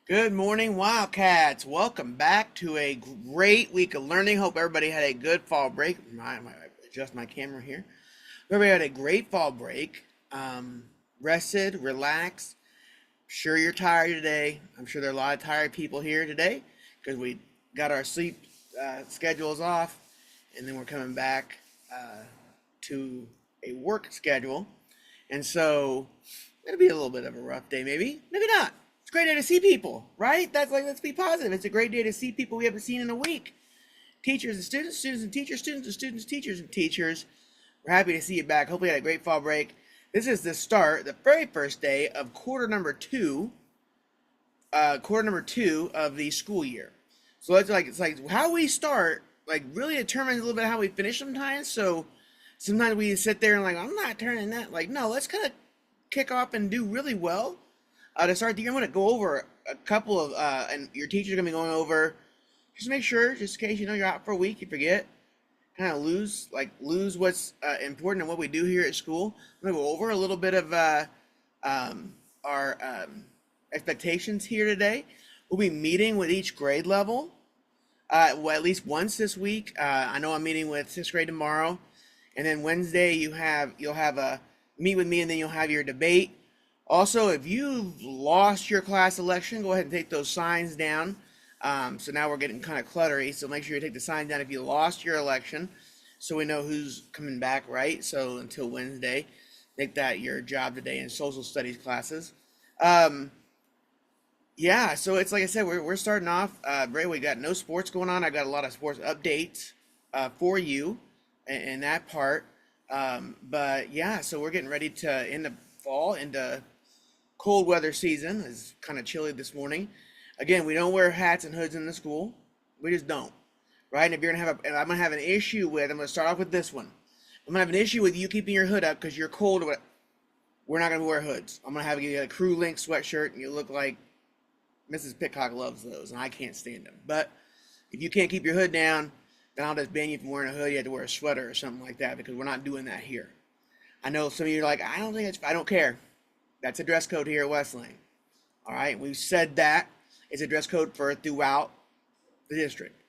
Good morning, Wildcats. Welcome back to a great week of learning. Hope everybody had a good fall break. I might adjust my camera here. Everybody had a great fall break. Rested, relaxed. Sure, you're tired today. I'm sure there are a lot of tired people here today because we got our sleep schedules off, and then we're coming back to a work schedule. And so it'll be a little bit of a rough day, maybe not. It's a great day to see people, right? Let's be positive. It's a great day to see people we haven't seen in a week. Teachers and students, students and teachers, students and students, teachers and teachers. We're happy to see you back. Hopefully you had a great fall break. This is the very first day of quarter number two of the school year. So it's like how we start, like really determines a little bit how we finish sometimes. So sometimes we sit there and like, I'm not turning that. Like, no, let's kind of kick off and do really well. To start the year, I'm going to go over a couple of, and your teacher's going to be going over, just make sure, just in case you know you're out for a week, you forget, kind of lose what's important and what we do here at school. I'm going to go over a little bit of our expectations here today. We'll be meeting with each grade level, well, at least once this week. I know I'm meeting with sixth grade tomorrow, and then Wednesday you'll have a meet with me, and then you'll have your debate. Also, if you've lost your class election, go ahead and take those signs down. So now we're getting kind of cluttery, so make sure you take the signs down if you lost your election so we know who's coming back, right? So until Wednesday, make that your job today in social studies classes. Yeah, so it's like I said, we're starting off. Ray, we got no sports going on. I got a lot of sports updates for you in that part. But yeah, so we're getting ready to end the fall into cold weather season. It's kind of chilly this morning. Again, we don't wear hats and hoods in the school. We just don't, right? And if you're gonna have and I'm gonna have an issue with, I'm gonna start off with this one. I'm gonna have an issue with you keeping your hood up because you're cold. We're not gonna wear hoods. I'm gonna have you get a crew link sweatshirt, and you look like Mrs. Pitcock loves those, and I can't stand them. But if you can't keep your hood down, then I'll just ban you from wearing a hood. You have to wear a sweater or something like that because we're not doing that here. I know some of you are like, I don't care. That's a dress code here at Wesleyan. All right, we've said that it's a dress code for throughout the district.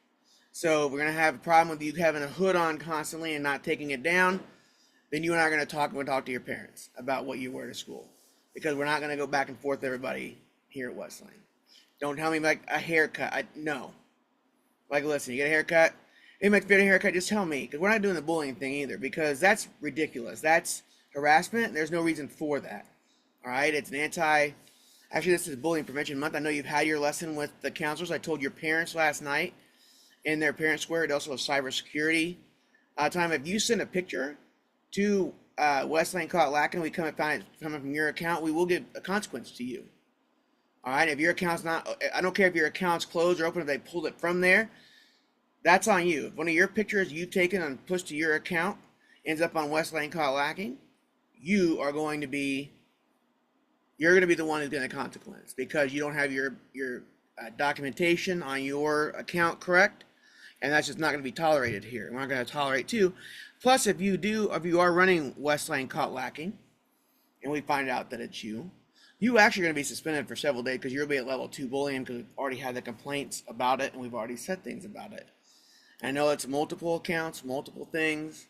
So if we're gonna have a problem with you having a hood on constantly and not taking it down, then you and I are gonna talk. We're gonna talk to your parents about what you wear to school because we're not gonna go back and forth with everybody here at Wesleyan. Don't tell me like a haircut. No. Like, listen, you get a haircut. It makes better haircut. Just tell me because we're not doing the bullying thing either because that's ridiculous. That's harassment. There's no reason for that. All right, it's actually, this is Bullying Prevention Month. I know you've had your lesson with the counselors. I told your parents last night in their parent square. It also has cybersecurity time. If you send a picture to Wesleyan Caught Lacking, we come and find it coming from your account, we will give a consequence to you. All right, if your account's not, I don't care if your account's closed or open, if they pulled it from there, that's on you. If one of your pictures you've taken and pushed to your account ends up on Wesleyan Caught Lacking, you're going to be the one who's getting a consequence because you don't have your documentation on your account correct, and that's just not going to be tolerated here. We're not going to tolerate too. Plus, if you are running Wesleyan Caught Lacking, and we find out that it's you actually are going to be suspended for several days because you'll be at level 2 bullying because we've already had the complaints about it and we've already said things about it. I know it's multiple accounts, multiple things.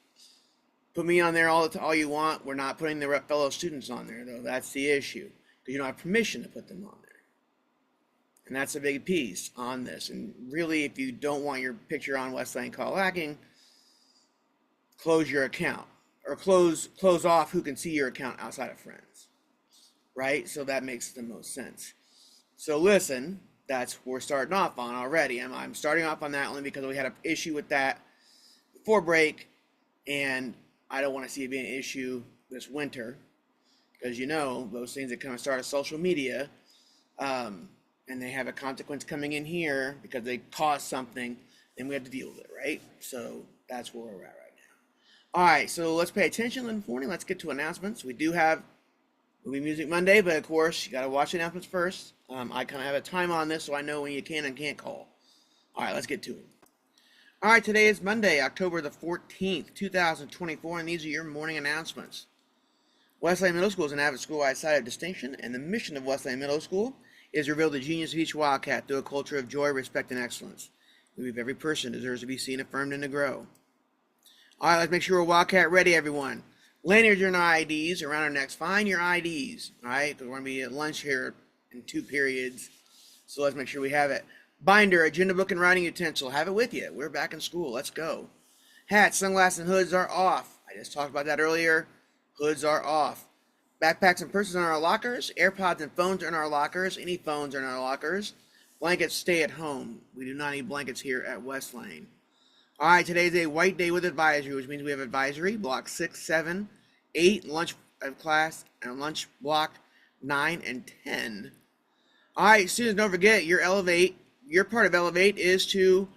Put me on there all you want. We're not putting the fellow students on there, though. That's the issue. Because you don't have permission to put them on there. And that's a big piece on this. And really, if you don't want your picture on Wesleyan Caught Lacking, close your account. Or close off who can see your account outside of friends. Right? So that makes the most sense. So listen, that's what we're starting off on already. I'm starting off on that only because we had an issue with that before break. And I don't want to see it be an issue this winter because those things that kind of start at social media and they have a consequence coming in here because they caused something, then we have to deal with it, right? So that's where we're at right now. All right, so let's pay attention this morning. Let's get to announcements. We do have Movie Music Monday, but of course you got to watch the announcements first. I kind of have a time on this so I know when you can and can't call. All right, let's get to it. All right, today is Monday, October the 14th, 2024, and these are your morning announcements. Wesleyan Middle School is an avid school outside of distinction, and the mission of Wesleyan Middle School is reveal the genius of each Wildcat through a culture of joy, respect, and excellence. We believe every person deserves to be seen, affirmed, and to grow. All right, let's make sure we're Wildcat ready, everyone. Lanyards are our IDs around our necks. Find your IDs, all right? Because we're going to be at lunch here in 2 periods. So let's make sure we have it. Binder, agenda book, and writing utensil. Have it with you. We're back in school. Let's go. Hats, sunglasses, and hoods are off. I just talked about that earlier. Hoods are off. Backpacks and purses are in our lockers. AirPods and phones are in our lockers. Any phones are in our lockers. Blankets stay at home. We do not need blankets here at West Lane. All right, today's a white day with advisory, which means we have advisory, block 6, 7, 8, lunch class, and lunch block 9 and 10. All right, students, don't forget your part of Elevate is to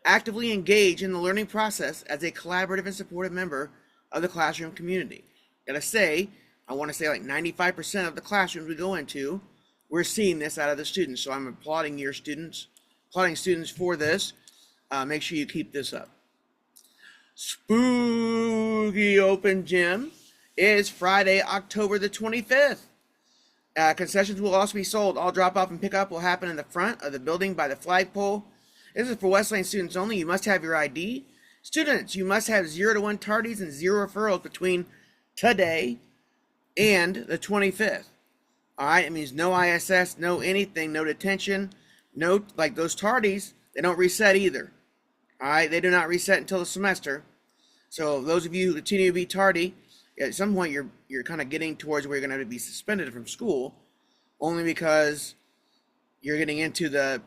actively engage in the learning process as a collaborative and supportive member of the classroom community. I want to say like 95% of the classrooms we go into, we're seeing this out of the students. So I'm applauding students for this. Make sure you keep this up. Spooky Open Gym is Friday, October the 25th. Concessions will also be sold. All drop-off and pickup will happen in the front of the building by the flagpole. This is for West Lane students only. You must have your ID. Students, you must have 0 to 1 tardies and 0 referrals between today and the 25th. All right, it means no ISS, no anything, no detention, no, like those tardies, they don't reset either. All right, they do not reset until the semester. So those of you who continue to be tardy, at some point you're kind of getting towards where you're going to have to be suspended from school, only because you're getting into the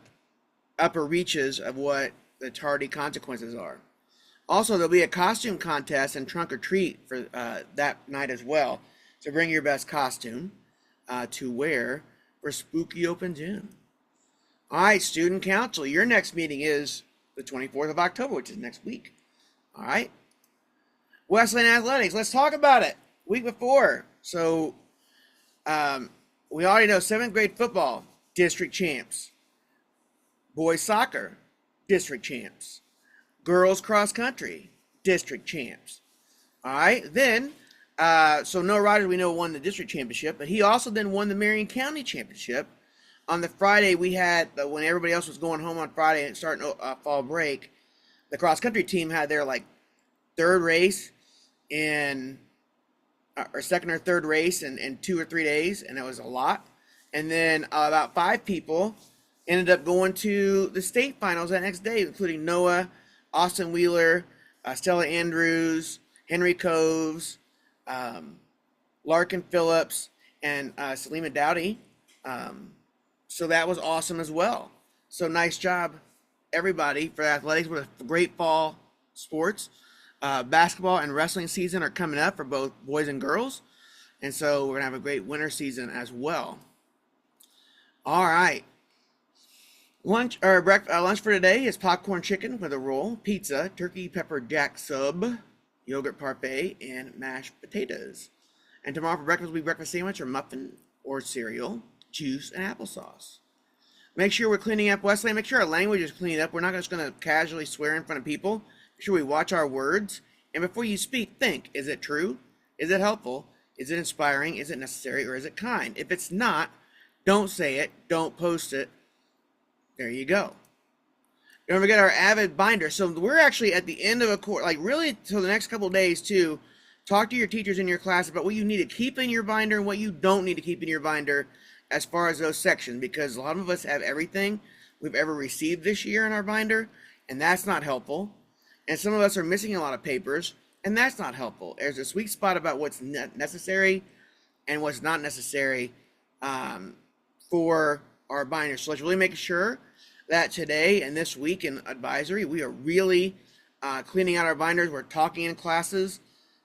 upper reaches of what the tardy consequences are. Also, there'll be a costume contest and trunk or treat for that night as well. So bring your best costume to wear for Spooky Open Gym. All right, student council, your next meeting is the 24th of October, which is next week. All right. West Lane Athletics, let's talk about it. Week before. So we already know 7th grade football, district champs. Boys soccer, district champs. Girls cross country, district champs. All right. Then, so Noah Rogers, we know, won the district championship, but he also then won the Marion County championship. On the Friday, we had, when everybody else was going home on Friday and starting fall break, the cross country team had their like 3rd race or 2nd or 3rd race in 2 or 3 days, and it was a lot. And then about 5 people ended up going to the state finals that next day, including Noah, Austin Wheeler, Stella Andrews, Henry Coves, Larkin Phillips, and Salima Dowdy. So that was awesome as well. So nice job, everybody, for athletics with great fall sports. Basketball and wrestling season are coming up for both boys and girls. And so we're going to have a great winter season as well. All right. Lunch for today is popcorn chicken with a roll, pizza, turkey pepper jack sub, yogurt parfait, and mashed potatoes. And tomorrow for breakfast will be breakfast sandwich or muffin or cereal, juice, and applesauce. Make sure we're cleaning up West Lane. Make sure our language is cleaned up. We're not just going to casually swear in front of people. Make sure we watch our words. And before you speak, think, is it true? Is it helpful? Is it inspiring? Is it necessary? Or is it kind? If it's not, don't say it. Don't post it. There you go. Don't forget our Avid binder. So we're actually at the end of a course, like really till the next couple of days too. Talk to your teachers in your class about what you need to keep in your binder and what you don't need to keep in your binder as far as those sections, because a lot of us have everything we've ever received this year in our binder, and that's not helpful. And some of us are missing a lot of papers, and that's not helpful. There's a sweet spot about what's necessary and what's not necessary for our binder. So let's really make sure that today and this week in advisory, we are really cleaning out our binders. We're talking in classes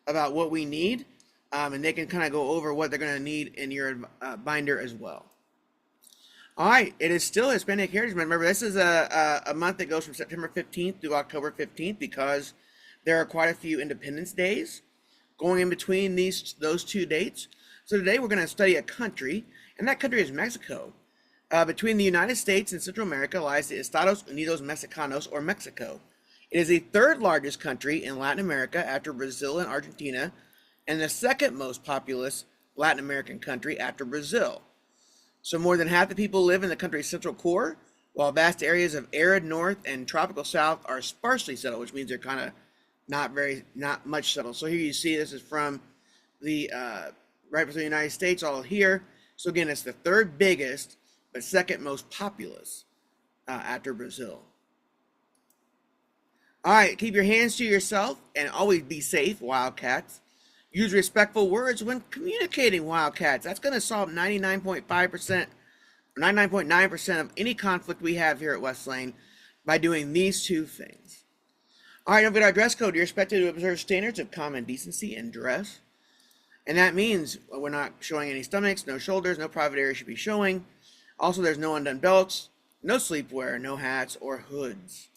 about what we need, and they can kind of go over what they're going to need in your binder as well. All right, it is still Hispanic Heritage Month. Remember, this is a month that goes from September 15th through October 15th because there are quite a few Independence Days going in between those 2 dates. So today we're going to study a country, and that country is Mexico. Between the United States and Central America lies the Estados Unidos Mexicanos, or Mexico. It is the 3rd largest country in Latin America after Brazil and Argentina, and the 2nd most populous Latin American country after Brazil. So more than half the people live in the country's central core, while vast areas of arid north and tropical south are sparsely settled, which means they're kind of not much settled. So here you see this is from the right between the United States, all here. So again, it's the third biggest, but second most populous after Brazil. All right, keep your hands to yourself and always be safe, Wildcats. Use respectful words when communicating, Wildcats. That's going to solve 99.5%, 99.9% of any conflict we have here at West Lane by doing these two things. All right, don't forget our dress code. You're expected to observe standards of common decency and dress. And that means we're not showing any stomachs, no shoulders, no private area should be showing. Also, there's no undone belts, no sleepwear, no hats or hoods.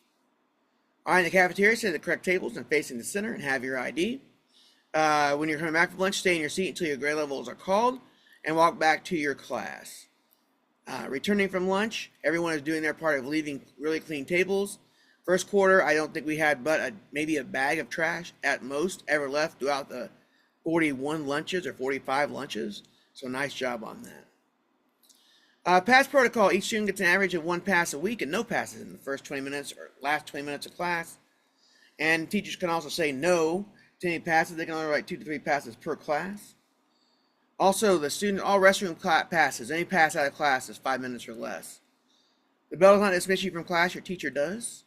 All right, in the cafeteria, sit at the correct tables and facing the center and have your ID. When you're coming back from lunch, stay in your seat until your grade levels are called and walk back to your class. Returning from lunch, everyone is doing their part of leaving really clean tables. First quarter, I don't think we had but maybe a bag of trash at most ever left throughout the 41 lunches or 45 lunches. So nice job on that. Pass protocol. Each student gets an average of 1 pass a week and no passes in the first 20 minutes or last 20 minutes of class. And teachers can also say no to any passes. They can only write 2 to 3 passes per class. Also, the student, all restroom passes, any pass out of class is 5 minutes or less. The bell does not dismiss you from class, your teacher does.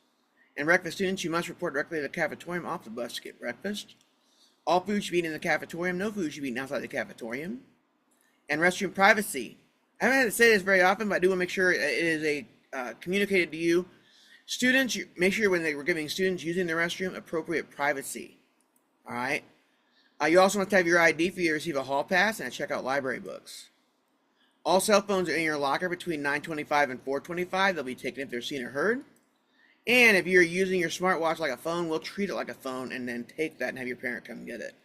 And breakfast students, you must report directly to the cafetorium off the bus to get breakfast. All food should be eaten in the cafetorium, no food should be eaten outside the cafetorium. And restroom privacy. I haven't had to say this very often, but I do want to make sure it is communicated to you. Students, make sure when they were giving students using the restroom, appropriate privacy. All right? You also want to have your ID for you to receive a hall pass and check out library books. All cell phones are in your locker between 9:25 and 4:25. They'll be taken if they're seen or heard. And if you're using your smartwatch like a phone, we'll treat it like a phone and then take that and have your parent come get it.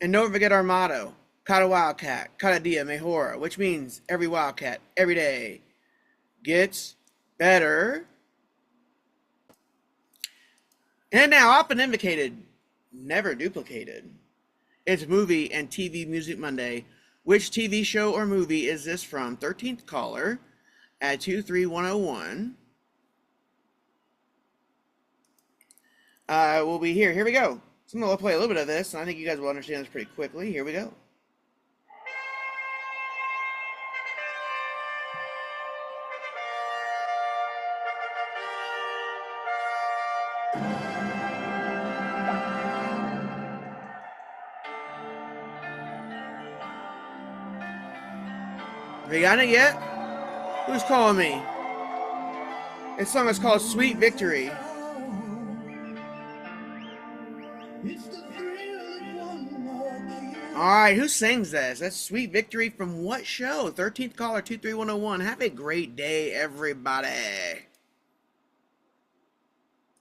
And don't forget our motto, Cada Wildcat, Cada Dia Mejora, which means every Wildcat, every day, gets better. And now, often indicated, never duplicated. It's Movie and TV Music Monday. Which TV show or movie is this from? 13th caller at 23101. We'll be here. Here we go. So I'm going to play a little bit of this, and I think you guys will understand this pretty quickly. Here we go. Have you got it yet? Who's calling me? This song is called Sweet Victory. Alright, who sings this? That's Sweet Victory from what show? 13th caller 23101. Have a great day, everybody.